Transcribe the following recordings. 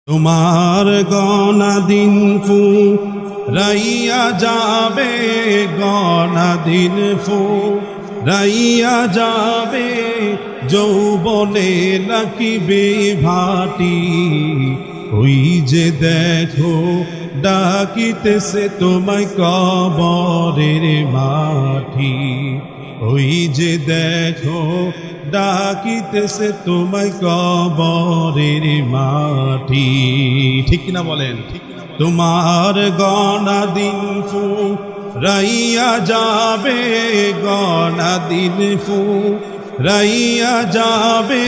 তোমার গনা দিন ফুরাইয়া যাবে, গনা দিন ফুরাইয়া যাবে, যৌবনে লাকিবে ভাটি। ওই যে দেখো ডাকিতেছে তোমায় কবরের মাটি। ওই যে দেখো ডাকিতেছে তোমায় কবরের মাটি। ঠিক কিনা বলেন? তোমার গনা দিন ফুরাইয়া যাবে, গনা দিন ফুরাইয়া যাবে,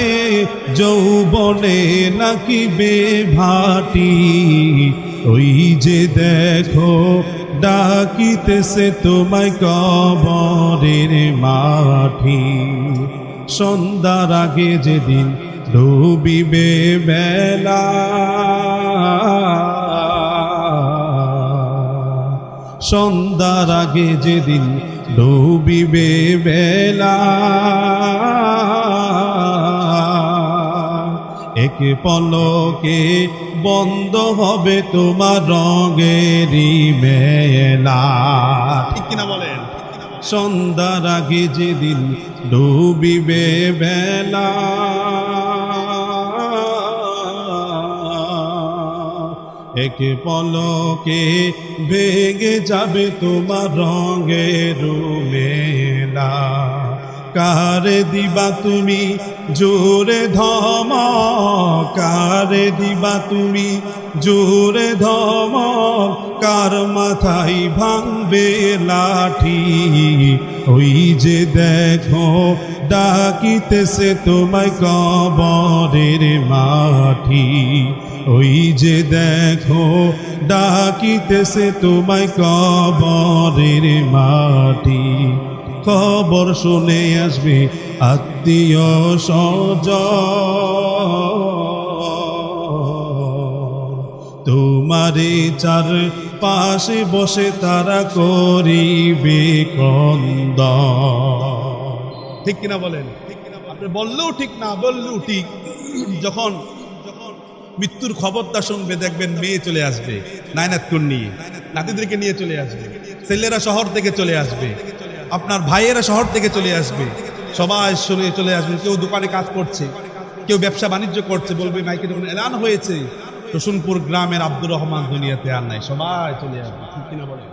যৌবনে লাকিবে ভাটি। ওই যে দেখো ডাকিতেছে তোমায় কবরের মাটি। সন্ধ্যার আগে যেদিন ডুবিবে বেলা, সন্ধ্যার আগে যেদিন ডুবিবে বেলা, এক পলকে বন্ধ হবে তোমার রঙেরই মেলা। ঠিক কিনা বলেন? সন্ধ্যার আগে যেদিন ডুবিবে বেলা, এক পলকে ভেঙে যাবে তোমার রঙের মেলা। কারে দিবা তুমি জোরে ধমক, কারে দিবা তুমি জোরে ধমক, কার মাথায় ভাঙবে লাঠি। ওই যে দেখো ডাকিতেছে তোমায় কবরের মাটি। ওই যে দেখো ডাকিতেছে তোমায় কবরের মাটি। খবর শুনে আসবে আত্মীয় স্বজন, তোমারে চার পাশে বসে তারা করিবে ক্রন্দন। ঠিক কিনা বলেন? আপনি বললেও ঠিক, না বললেও ঠিক। যখন মৃত্যুর খবরটা শুনবে, দেখবেন মেয়ে চলে আসবে নায়নাতকুর নিয়ে, নাতিদেরকে নিয়ে চলে আসবে, ছেলেরা শহর থেকে চলে আসবে, আপনার ভাইয়েরা শহর থেকে চলে আসবে, সবাই শুনে চলে আসবে। কেউ দোকানে কাজ করছে, কেউ ব্যবসা বাণিজ্য করছে, বলবে মাইকে যখন এলান হয়েছে রসুলপুর গ্রামের আব্দুর রহমান দুনিয়াতে আর নাই, সবাই চলে আসবে। ঠিক কিনা বলে?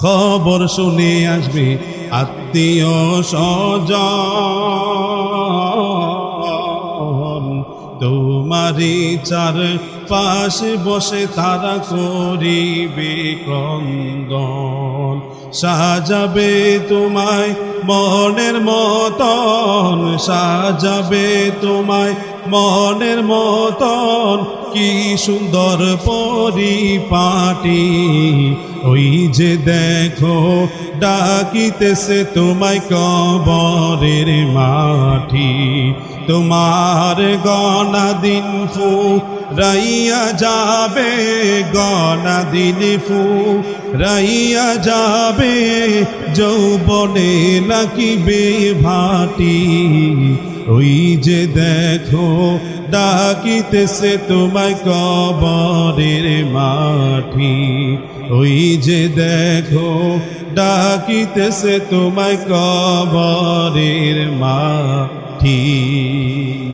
খবর শুনে আসবে আত্মীয় স্বজন, তোমারি চার পাশে বসে তারা করিবে ক্রন্দন। সাজাবে তোমায় মনের মতন, সাজাবে তোমায় মনের মতন, কি সুন্দর পরিপাটি। ওই যে দেখো ডাকিতেছে তোমায় কবরের মাটি। তোমার গনা দিন ফুরাইয়া যাবে, গনা দিন ফুরাইয়া যাবে, যৌবনে লাকিবে ভাটি। ওই যে দেখো ডাকিতেছে তোমায় কবরের মাটি। ওই যে দেখো ডাকিতেছে তোমায় কবরের মাটি।